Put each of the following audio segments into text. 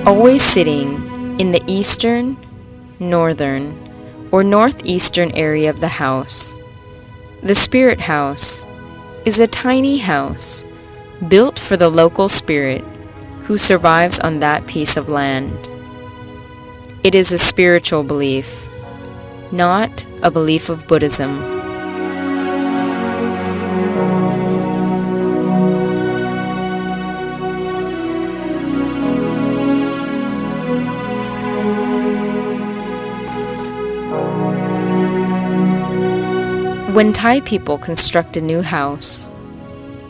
always sitting in the eastern, northern, or northeastern area of the house. The spirit house is a tiny house built for the local spirit who survives on that piece of land. It is a spiritual belief, not a belief of Buddhism. When Thai people construct a new house,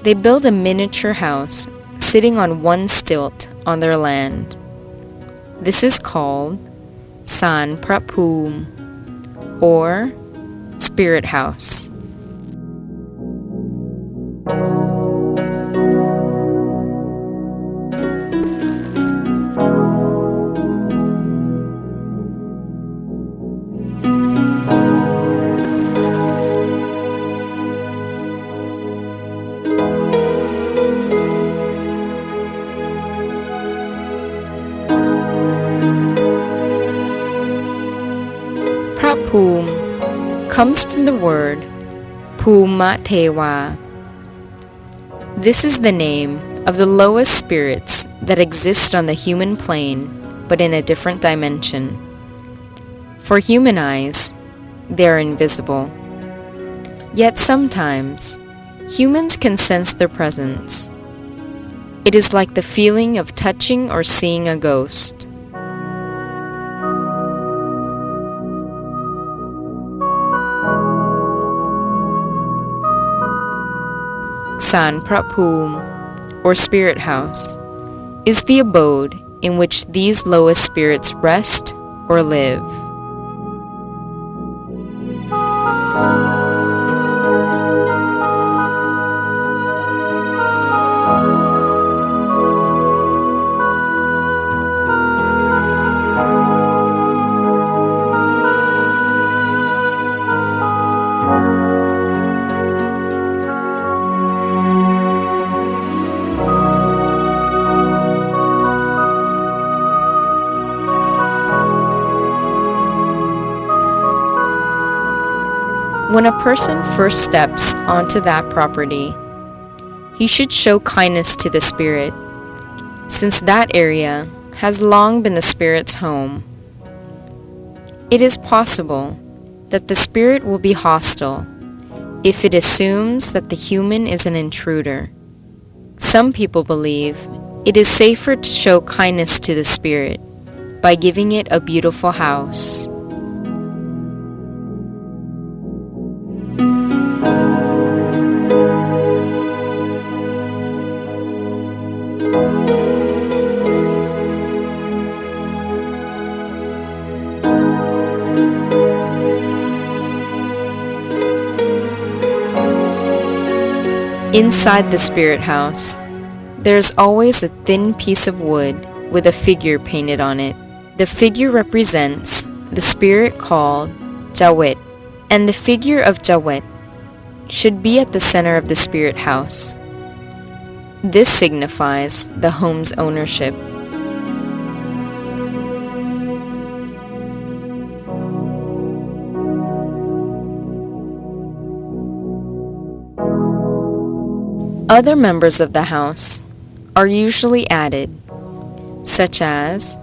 they build a miniature house sitting on one stilt on their land. This is called San Prapum, or spirit house. Prapum comes from the word Pumateva. This is the name of the lowest spirits that exist on the human plane, but in a different dimension. For human eyes, they are invisible. Yet sometimes, humans can sense their presence. It is like the feeling of touching or seeing a ghost. San Prapum, or spirit house, is the abode in which these lowest spirits rest or live. When a person first steps onto that property, he should show kindness to the spirit, since that area has long been the spirit's home. It is possible that the spirit will be hostile if it assumes that the human is an intruder. Some people believe it is safer to show kindness to the spirit by giving it a beautiful house. Inside the spirit house, there's always a thin piece of wood with a figure painted on it. The figure represents the spirit called Jawet, and the figure of Jawet should be at the center of the spirit house. This signifies the home's ownership. Other members of the house are usually added, such as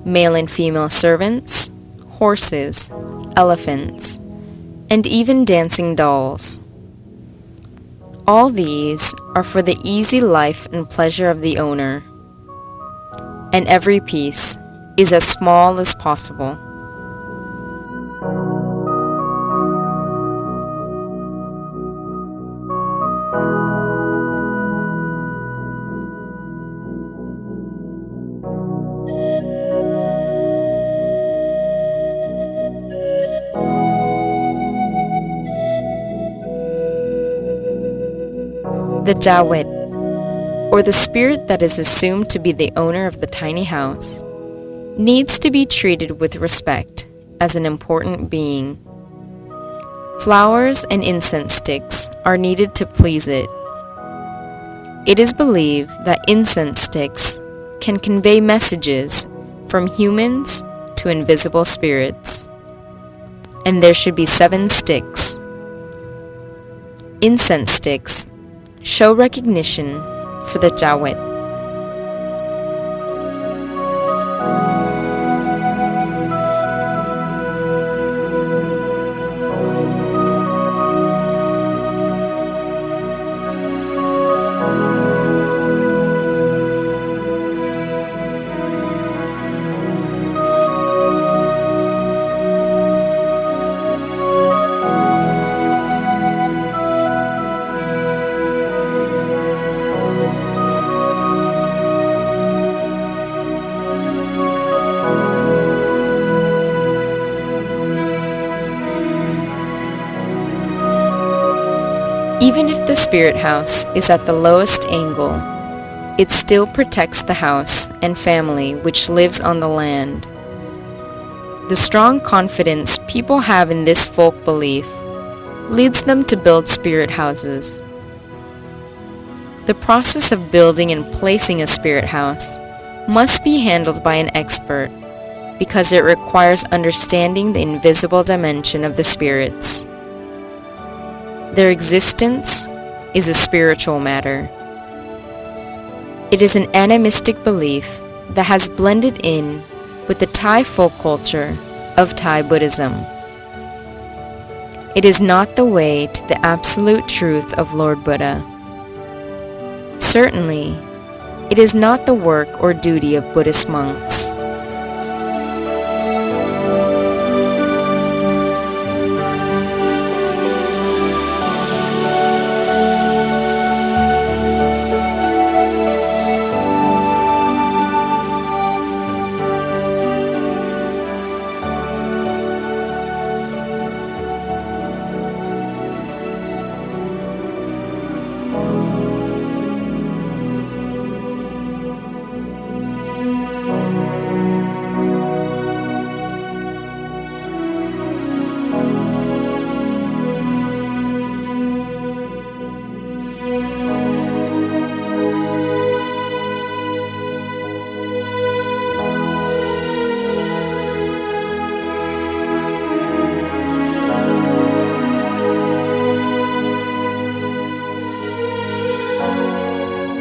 male and female servants, horses, elephants, and even dancing dolls. All these are for the easy life and pleasure of the owner, and every piece is as small as possible. The Jawet, or the spirit that is assumed to be the owner of the tiny house, needs to be treated with respect as an important being. Flowers and incense sticks are needed to please it. It is believed that incense sticks can convey messages from humans to invisible spirits. And there should be 7 sticks. Incense sticks show recognition for the Jawet. Even if the spirit house is at the lowest angle, it still protects the house and family which lives on the land. The strong confidence people have in this folk belief leads them to build spirit houses. The process of building and placing a spirit house must be handled by an expert because it requires understanding the invisible dimension of the spirits. Their existence is a spiritual matter. It is an animistic belief that has blended in with the Thai folk culture of Thai Buddhism. It is not the way to the absolute truth of Lord Buddha. Certainly, it is not the work or duty of Buddhist monks.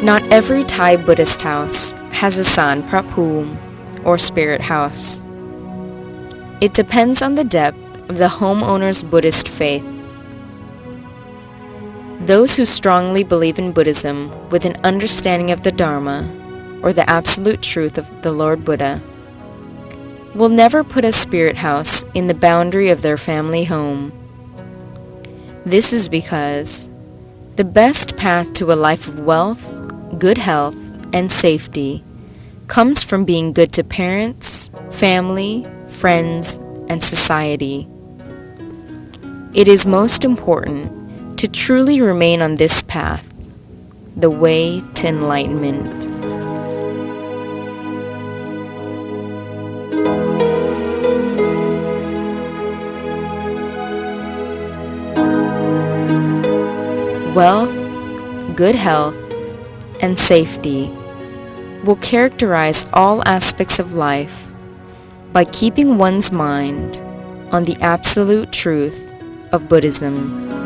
Not every Thai Buddhist house has a San Prapum, or spirit house. It depends on the depth of the homeowner's Buddhist faith. Those who strongly believe in Buddhism with an understanding of the Dharma, or the absolute truth of the Lord Buddha, will never put a spirit house in the boundary of their family home. This is because the best path to a life of wealth, good health, and safety comes from being good to parents, family, friends, and society. It is most important to truly remain on this path, the way to enlightenment. Wealth, good health, and safety will characterize all aspects of life by keeping one's mind on the absolute truth of Buddhism.